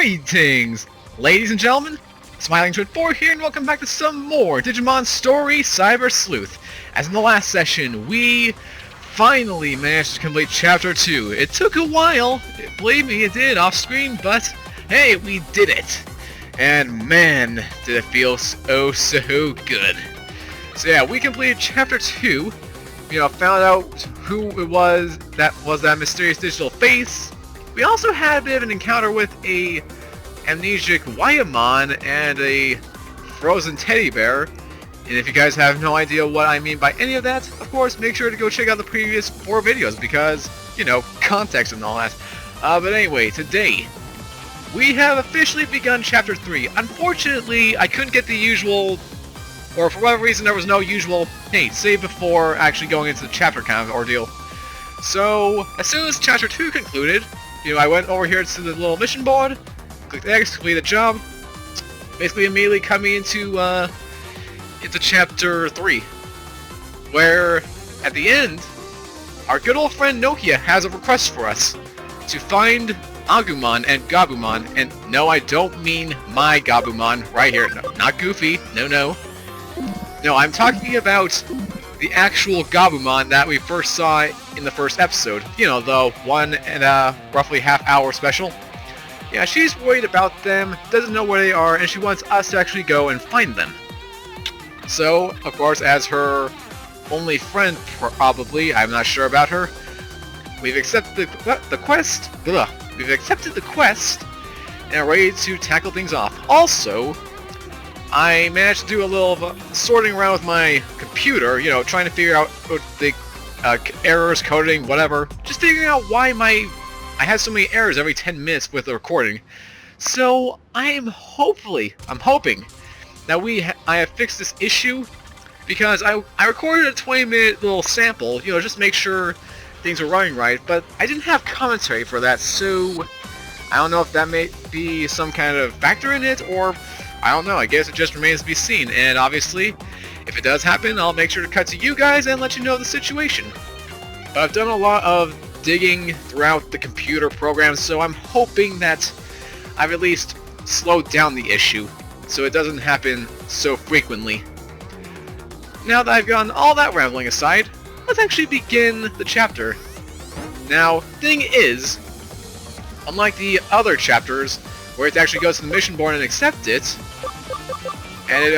Greetings, ladies and gentlemen, Smiling Twin 4 here, and welcome back to some more Digimon Story Cyber Sleuth. As in the last session, we finally managed to complete Chapter 2. It took a while, believe me it did, off screen, but hey, we did it. And man, did it feel so good. So yeah, we completed Chapter 2, found out who it was that mysterious digital face. We also had a bit of an encounter with a amnesiac Wyamon and a frozen teddy bear. And if you guys have no idea what I mean by any of that, of course, make sure to go check out the previous 4 videos because, context and all that. But anyway, today, we have officially begun Chapter 3. Unfortunately, I couldn't get the usual, or for whatever reason there was no usual, hey, save before actually going into the chapter kind of ordeal. So, as soon as Chapter 2 concluded, I went over here to the little mission board, clicked X, complete the job, basically immediately coming into Chapter 3, where, at the end, our good old friend Nokia has a request for us to find Agumon and Gabumon, and no, I don't mean my Gabumon right here, no, not Goofy, no, I'm talking about the actual Gabumon that we first saw in the first episode, the 1 and roughly half-hour special. Yeah, she's worried about them, doesn't know where they are, and she wants us to actually go and find them. So, of course, as her only friend, probably, I'm not sure about her, we've accepted the quest, we've accepted the quest, and are ready to tackle things off. Also, I managed to do a little sorting around with my computer, trying to figure out the errors, coding, whatever. Just figuring out why I had so many errors every 10 minutes with the recording. So I'm hoping that I have fixed this issue, because I recorded a 20-minute little sample, just to make sure things were running right, but I didn't have commentary for that, so I don't know if that may be some kind of factor in it, or I don't know, I guess it just remains to be seen, and obviously, if it does happen, I'll make sure to cut to you guys and let you know the situation. But I've done a lot of digging throughout the computer program, so I'm hoping that I've at least slowed down the issue, so it doesn't happen so frequently. Now that I've gotten all that rambling aside, let's actually begin the chapter. Now, thing is, unlike the other chapters, where it actually goes to the mission board and accept it, and it,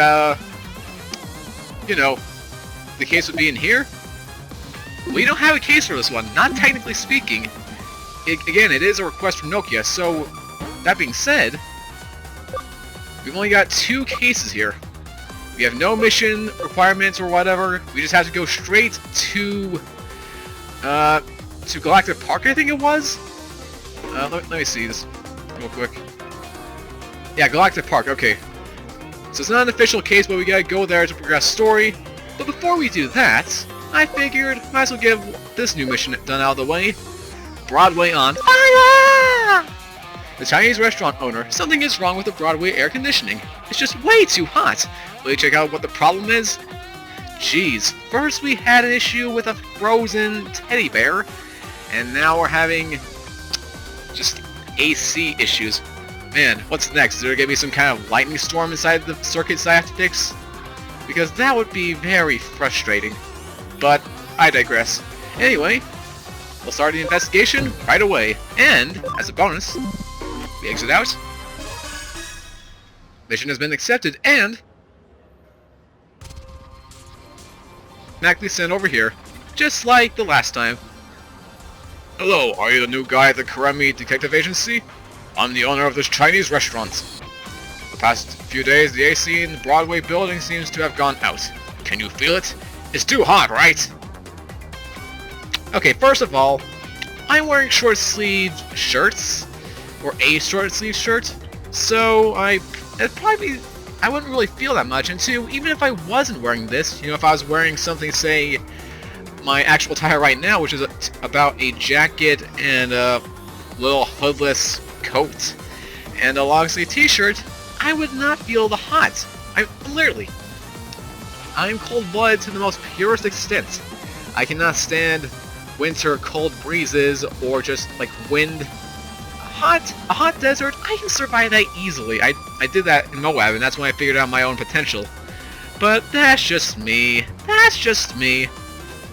the case would be in here. We don't have a case for this one, not technically speaking. Again, it is a request from Nokia, so, that being said, we've only got 2 cases here. We have no mission requirements or whatever, we just have to go straight to Galactic Park, I think it was? Let me see this real quick. Yeah, Galactic Park, okay. So it's not an official case, but we gotta go there to progress story. But before we do that, I figured might as well get this new mission done out of the way. Broadway on fire! The Chinese restaurant owner, something is wrong with the Broadway air conditioning. It's just way too hot. Will you check out what the problem is? Jeez, first we had an issue with a frozen teddy bear, and now we're having just AC issues. Man, what's next? Is there gonna be some kind of lightning storm inside the circuits I have to fix? Because that would be very frustrating. But I digress. Anyway, we'll start the investigation right away. And, as a bonus, we exit out. Mission has been accepted and automatically sent over here, just like the last time. Hello, are you the new guy at the Karami Detective Agency? I'm the owner of this Chinese restaurant. The past few days, the AC in the Broadway building seems to have gone out. Can you feel it? It's too hot, right? Okay, first of all, I'm wearing short-sleeved shirts, or a short-sleeved shirt, so I wouldn't really feel that much, and 2, even if I wasn't wearing this, if I was wearing something, say, my actual attire right now, which is about a jacket and a little hoodless coat and a long-sleeve t-shirt, I would not feel the hot. I'm cold-blooded to the most purest extent. I cannot stand winter cold breezes or just like wind a hot desert, I can survive that easily. I did that in Moab, and that's when I figured out my own potential. But that's just me. That's just me.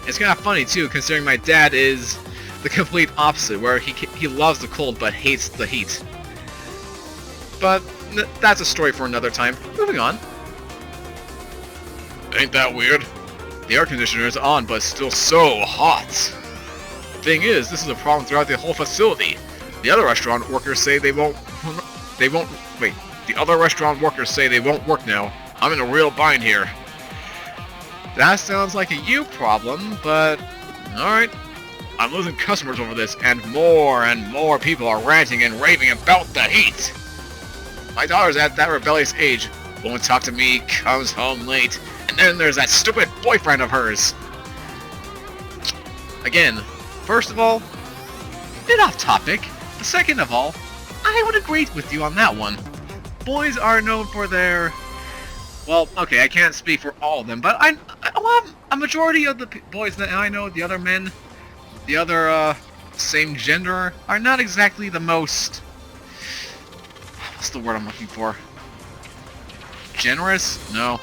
It's kind of funny too, considering my dad is the complete opposite, where he loves the cold but hates the heat. But that's a story for another time. Moving on. Ain't that weird? The air conditioner is on, but it's still so hot. Thing is, this is a problem throughout the whole facility. The other restaurant workers say they won't. Wait. The other restaurant workers say they won't work now. I'm in a real bind here. That sounds like a you problem, but alright. I'm losing customers over this, and more people are ranting and raving about the heat. My daughter's at that rebellious age. Won't talk to me, comes home late, and then there's that stupid boyfriend of hers. Again, first of all, bit off topic. Second of all, I would agree with you on that one. Boys are known for their... Well, okay, I can't speak for all of them, but a majority of the boys that I know, the other men, the other, same gender, are not exactly the most... What's the word I'm looking for? Generous? No.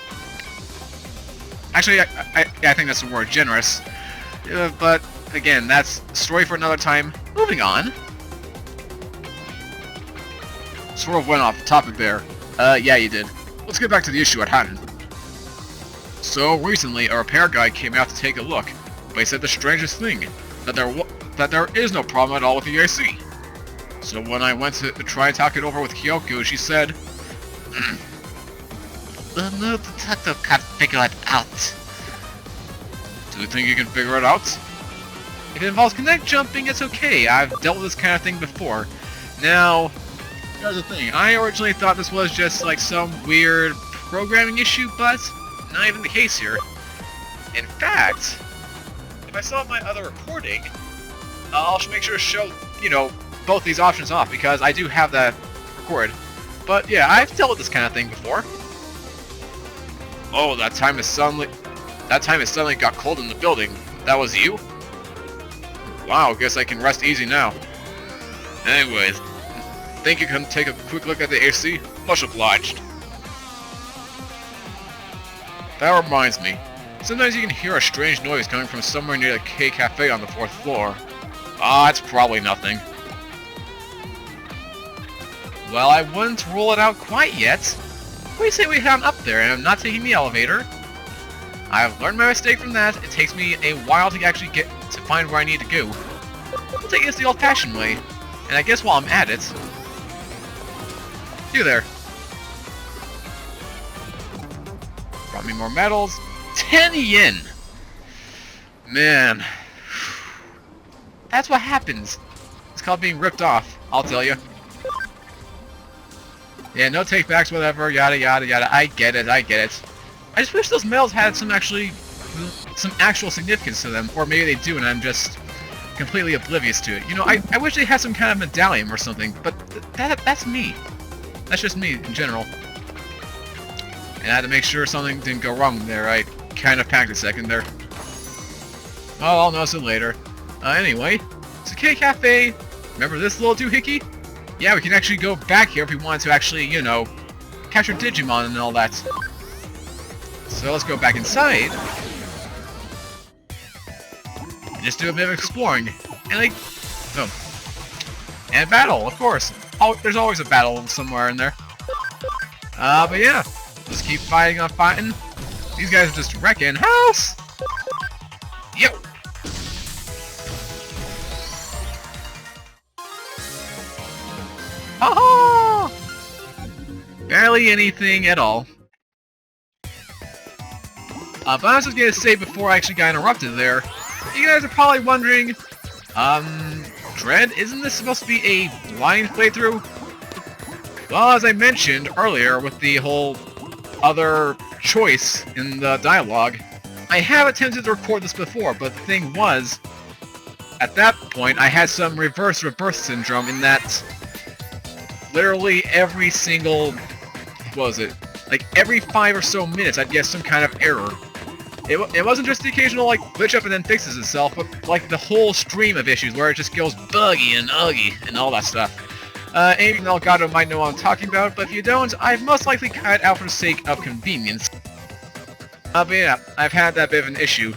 Actually, I think that's the word, generous. But, again, that's a story for another time. Moving on. Sort of went off topic there. Yeah, you did. Let's get back to the issue at hand. So, recently, a repair guy came out to take a look, but he said the strangest thing, that there is no problem at all with the AC. So when I went to try and talk it over with Kyoko, she said, the new detective can't figure it out. Do you think you can figure it out? If it involves connect jumping, it's okay. I've dealt with this kind of thing before. Now, here's the thing. I originally thought this was just like some weird programming issue, but not even the case here. In fact, if I saw my other recording, I'll make sure to show, you know, both these options off, because I do have that recorded. But yeah, I've dealt with this kind of thing before. Oh, that time it suddenly got cold in the building. That was you? Wow, guess I can rest easy now. Anyways, think you can take a quick look at the AC? Much obliged. That reminds me. Sometimes you can hear a strange noise coming from somewhere near the K Cafe on the 4th floor. Ah, it's probably nothing. Well, I wouldn't rule it out quite yet. We say we head on up there, and I'm not taking the elevator. I've learned my mistake from that. It takes me a while to actually get to find where I need to go. We'll take this the old-fashioned way. And I guess while I'm at it... You there. Brought me more medals. 10 yen! Man. That's what happens. It's called being ripped off, I'll tell you. Yeah, no take-backs, whatever, yada yada yada. I get it, I get it. I just wish those medals had some actual significance to them, or maybe they do and I'm just completely oblivious to it. You know, I wish they had some kind of medallion or something, but that's me. That's just me in general. And I had to make sure something didn't go wrong there. I kind of panicked a second there. Oh, I'll notice it later. Anyway, it's a K Cafe. Remember this little doohickey? Yeah, we can actually go back here if we want to actually, you know, capture Digimon and all that. So let's go back inside. And just do a bit of exploring. And like... Oh. And battle, of course. Oh, there's always a battle somewhere in there. But yeah. Just keep fighting on fighting. These guys are just wrecking house! Yo! Ha-ha! Barely anything at all. But I was just gonna say before I actually got interrupted there, you guys are probably wondering, Dread, isn't this supposed to be a blind playthrough? Well, as I mentioned earlier with the whole other choice in the dialogue, I have attempted to record this before, but the thing was, at that point, I had some reverse syndrome in that literally every single, what was it, like every 5 or so minutes I'd get some kind of error. It wasn't just the occasional like glitch up and then fixes itself, but like the whole stream of issues where it just goes buggy and uggy and all that stuff. Anyone in Elgato might know what I'm talking about, but if you don't, I've most likely cut it out for the sake of convenience. But yeah, I've had that bit of an issue.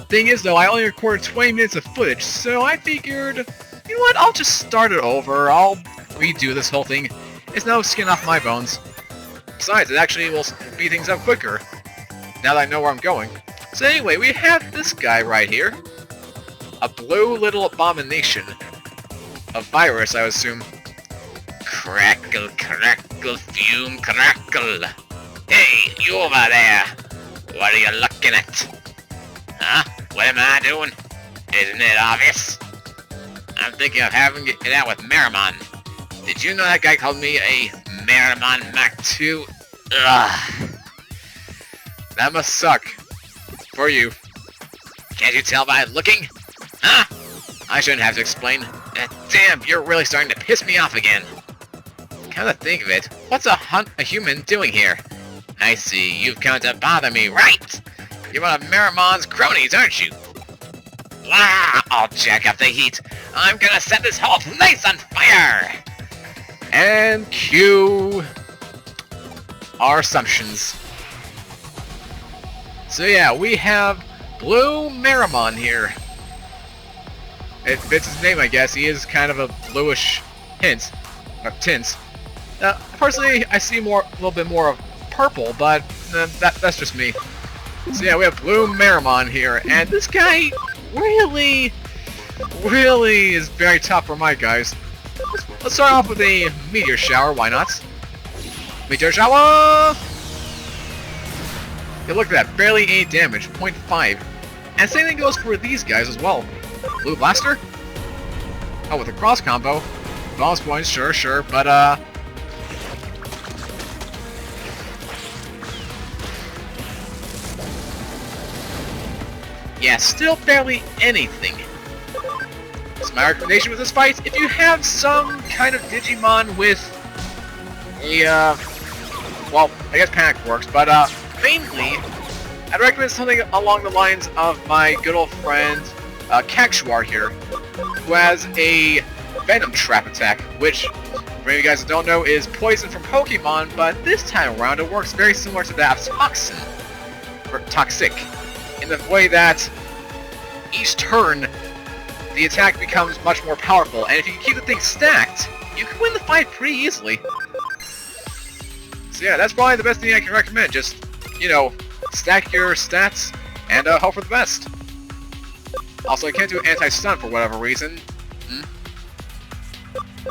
Thing is though, I only recorded 20 minutes of footage, so I figured, you know what, I'll just start it over, I'll redo this whole thing. It's no skin off my bones. Besides, it actually will speed things up quicker, now that I know where I'm going. So anyway, we have this guy right here. A blue little abomination. A virus, I would assume. Crackle, crackle, fume, crackle. Hey, you over there! What are you looking at? Huh? What am I doing? Isn't it obvious? I'm thinking of having it out with Meramon. Did you know that guy called me a Meramon Mach 2? Ugh. That must suck. For you. Can't you tell by looking? Huh? I shouldn't have to explain. Damn, you're really starting to piss me off again. Come to think of it, what's a human doing here? I see, you've come to bother me, right? You're one of Meramon's cronies, aren't you? Blah! I'll jack up the heat. I'm gonna set this whole place on fire! And cue our assumptions. So yeah, we have Blue Meramon here. It fits his name, I guess. He is kind of a bluish tint. Personally, I see a little bit more of purple, but that's just me. So yeah, we have Blue Meramon here, and this guy really is very tough for my guys. Let's start off with a meteor shower, why not? Meteor shower! Yeah, look at that, barely any damage, 0.5. And same thing goes for these guys as well. Blue Blaster? Oh, with a cross combo. Bonus points, sure, but yeah, still barely anything. So my recommendation with this fight, if you have some kind of Digimon with a, well, I guess Panic works, but mainly, I'd recommend something along the lines of my good old friend, Kakshwar here, who has a Venom Trap attack, which, for any of you guys that don't know, is poison from Pokemon, but this time around it works very similar to that of Toxin, or Toxic, in the way that each turn, the attack becomes much more powerful, and if you can keep the thing stacked, you can win the fight pretty easily. So yeah, that's probably the best thing I can recommend, just, you know, stack your stats, and hope for the best. Also, I can't do anti-stun for whatever reason.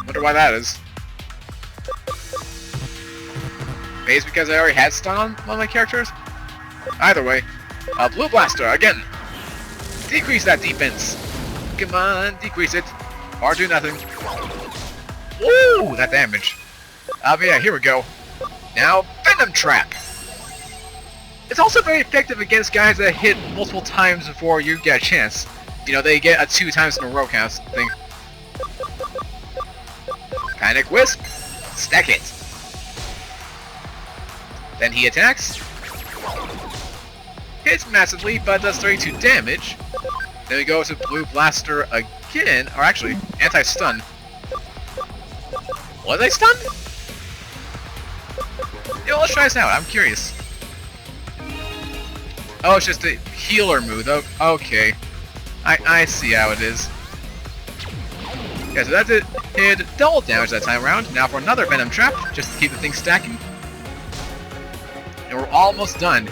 Wonder why that is. Maybe it's because I already had stun on one of my characters? Either way. Blue Blaster, again! Decrease that defense! Come on, decrease it. Or do nothing. Woo! That damage. But yeah, here we go. Now, Venom Trap! It's also very effective against guys that hit multiple times before you get a chance. You know, they get a 2 times in a row kind of thing. Panic Wisp! Stack it! Then he attacks. Hits massively, but does 32 damage. Then we go to Blue Blaster again, or actually, anti-stun. Was I stunned? Yo, let's try this out, I'm curious. Oh, it's just a healer move, okay. I see how it is. Yeah, so that did double damage that time around. Now for another Venom Trap, just to keep the thing stacking. And we're almost done.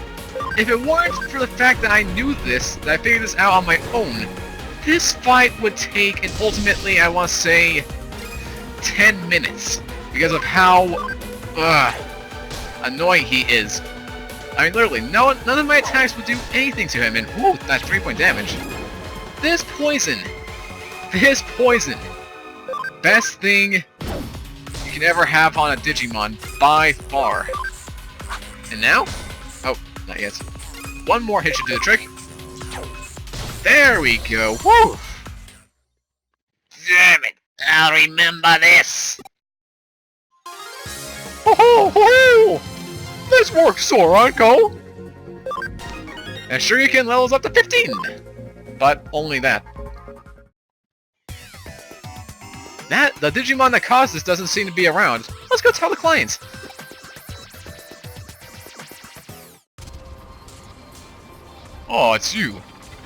If it weren't for the fact that I knew this, that I figured this out on my own, this fight would take, and ultimately, I want to say, 10 minutes. Because of how annoying he is. I mean, literally, none of my attacks would do anything to him, and whoo, that's 3-point damage. This poison, best thing you can ever have on a Digimon, by far. And now? Oh, not yet. One more hit should do the trick. There we go, woo! Damn it, I'll remember this! Ho ho ho! This works, Soranko! And Shuriken levels up to 15! But only that. The Digimon that caused this doesn't seem to be around. Let's go tell the clients. Oh, it's you.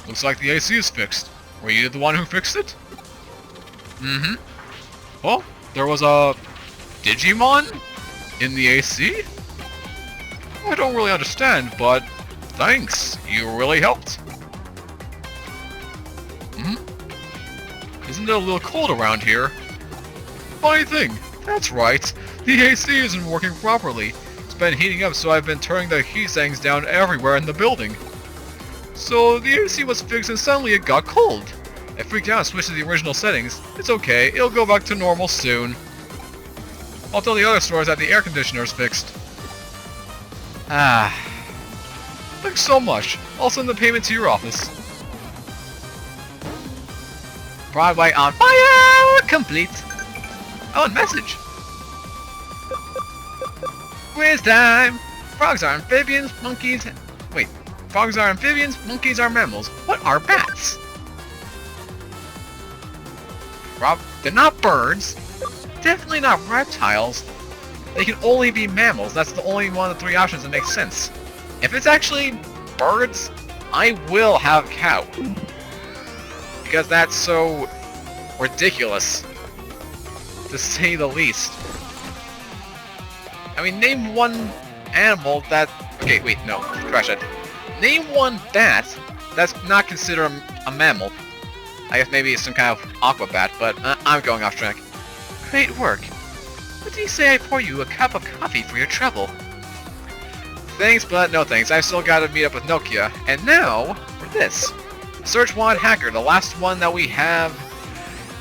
Looks like the AC is fixed. Were you the one who fixed it? Mm-hmm. Well, there was a Digimon in the AC? I don't really understand, but thanks. You really helped. Isn't it a little cold around here? Funny thing. That's right. The AC isn't working properly. It's been heating up, so I've been turning the heat settings down everywhere in the building. So the AC was fixed and suddenly it got cold. I freaked out and switched to the original settings. It's okay, it'll go back to normal soon. I'll tell the other stores that the air conditioner is fixed. Thanks so much. I'll send the payment to your office. Broadway on fire! Complete. Oh, and message. Quiz time! Frogs are amphibians, monkeys... Wait. Frogs are amphibians, monkeys are mammals. What are bats? They're not birds. Definitely not reptiles. They can only be mammals. That's the only one of the three options that makes sense. If it's actually birds, I will have cow. Because that's so ridiculous, to say the least. I mean, name one animal that... Okay, wait, no, trash it. Name one bat that's not considered a mammal. I guess maybe it's some kind of aqua bat, but I'm going off track. Great work. What do you say I pour you a cup of coffee for your trouble? Thanks, but no thanks. I've still got to meet up with Nokia. And now, for this. Search Wanted Hacker, the last one that we have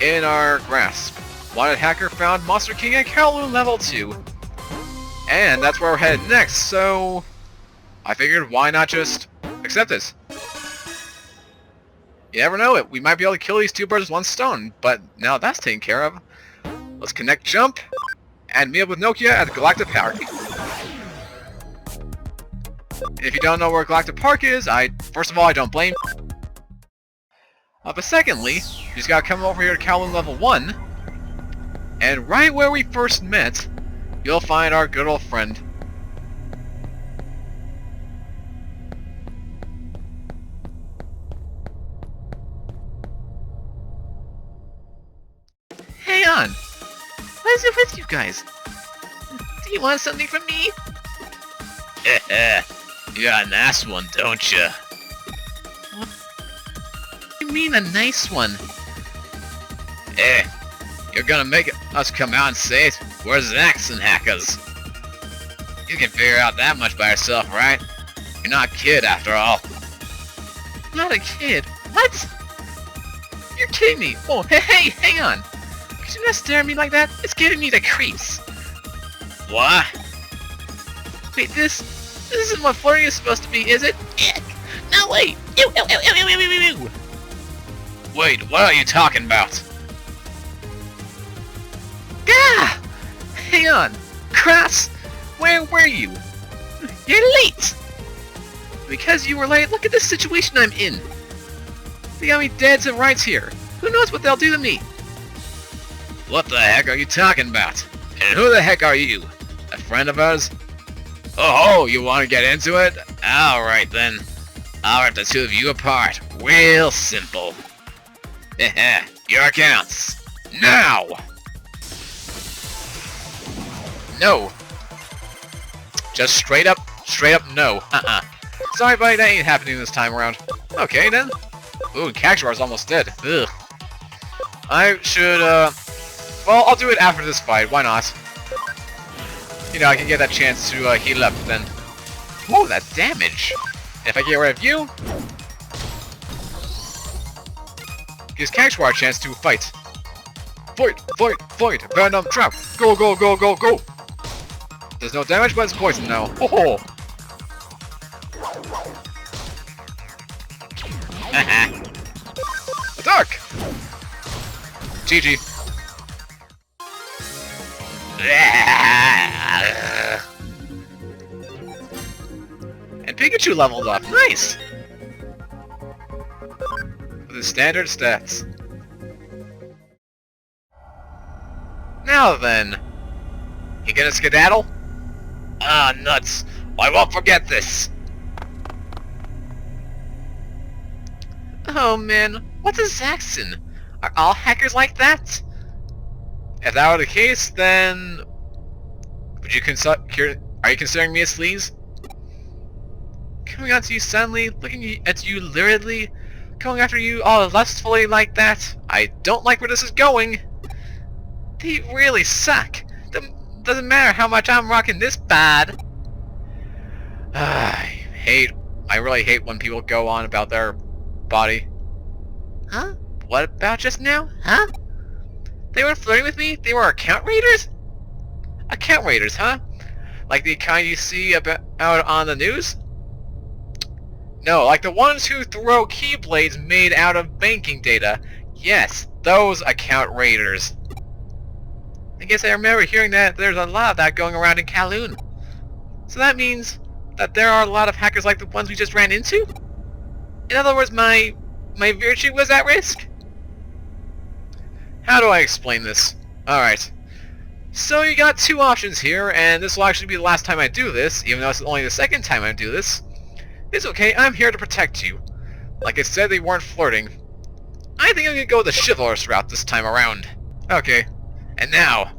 in our grasp. Wanted Hacker found Monster King at Kowloon level 2. And that's where we're headed next, so... I figured, why not just accept this? You never know, we might be able to kill these two birds with one stone, but now that's taken care of. Let's connect jump, and meet up with Nokia at the Galactic Park. If you don't know where Galactic Park is, first of all, I don't blame you. But secondly, you just gotta come over here to Kowloon level 1, and right where we first met, you'll find our good old friend. Hang on! What is it with you guys? Do you want something from me? You got a nice one, don't you? What do you mean a nice one? You're gonna make us come out and say it? We're Zaxxon hackers. You can figure out that much by yourself, right? You're not a kid after all. Not a kid? What? You're kidding me! Oh, hey, hang on! Could you not stare at me like that? It's giving me the creeps. What? Wait, this isn't what flirting is supposed to be, is it? No, wait! Ew, ew, ew, ew, ew, ew, ew, ew. Wait, what are you talking about? Gah! Hang on. Cross, where were you? You're late! Because you were late, look at this situation I'm in. They got me dead to rights here. Who knows what they'll do to me? What the heck are you talking about? And who the heck are you? A friend of ours? Oh, you want to get into it? Alright then. I'll rip the two of you apart. Real simple. Your accounts. Now! No. Just straight up no. Sorry buddy, that ain't happening this time around. Okay then. Ooh, Cactuar's almost dead. Ugh. I should, well, I'll do it after this fight, why not? You know, I can get that chance to heal up then. Whoa, that damage! If I get rid of you... gives Cactuar a chance to fight. Fight! Venom trap! Go, go, go, go, go! There's no damage, but it's poison now. Oh! Attack! GG. And Pikachu leveled up. Nice! With his standard stats. Now then, you gonna skedaddle? Ah, nuts. I won't forget this. Oh man, what's a Zaxxon? Are all hackers like that? If that were the case, then would you are you considering me a sleaze? Coming on to you suddenly, looking at you luridly, going after you all lustfully like that? I don't like where this is going. They really suck. Doesn't matter how much I'm rocking this bad. I really hate when people go on about their body. Huh? What about just now? Huh? They were flirting with me? They were account raiders? Account raiders, huh? Like the kind you see out on the news? No, like the ones who throw keyblades made out of banking data. Yes, those account raiders. I guess I remember hearing that there's a lot of that going around in Kowloon. So that means that there are a lot of hackers like the ones we just ran into? In other words, my virtue was at risk? How do I explain this? Alright. So you got two options here, and this will actually be the last time I do this, even though it's only the second time I do this. It's okay, I'm here to protect you. Like I said, they weren't flirting. I think I'm gonna go the chivalrous route this time around. Okay. And now...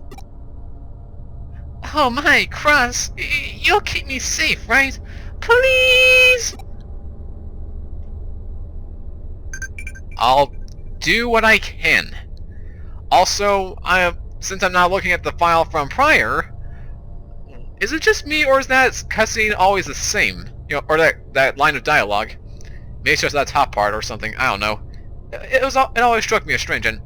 Oh my, Cross, you'll keep me safe, right? Please! I'll do what I can. Also, since I'm not looking at the file from prior, is it just me, or is that cutscene always the same? You know, or that line of dialogue? Maybe it's just that top part or something, I don't know. It always struck me as strange, and...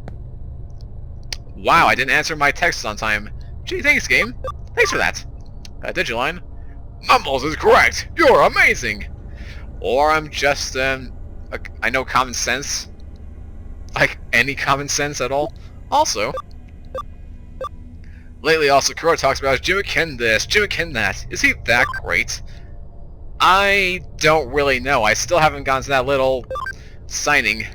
Wow, I didn't answer my texts on time. Gee, thanks, game. Thanks for that. Digiline. Mumbles is correct. You're amazing. Or I'm just, I know common sense. Like, any common sense at all. Also, lately also Kuro talks about Jimiken this, Jimiken that. Is he that great? I don't really know. I still haven't gotten to that little signing.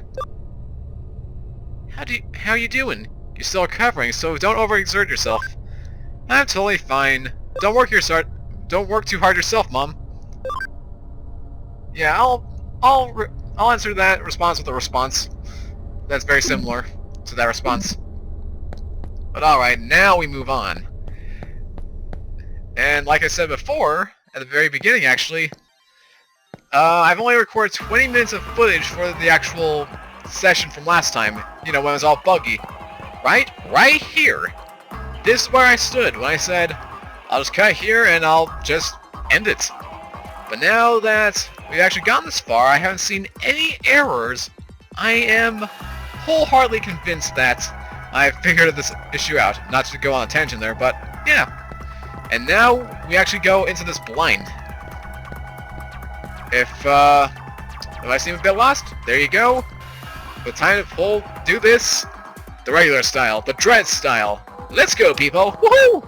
How you doing? You're still recovering, so don't overexert yourself. I'm totally fine. Don't work too hard yourself, Mom. Yeah, I'll answer that response with a response that's very similar to that response. But alright, now we move on. And like I said before, at the very beginning actually, I've only recorded 20 minutes of footage for the actual session from last time, you know, when it was all buggy. Right here. This is where I stood when I said, I'll just cut here and I'll just end it. But now that we've actually gotten this far, I haven't seen any errors. I am wholeheartedly convinced that I've figured this issue out. Not to go on a tangent there, but yeah. And now we actually go into this blind. If I seem a bit lost, there you go. The time to do this the regular style, the dread style. Let's go, people! Woohoo!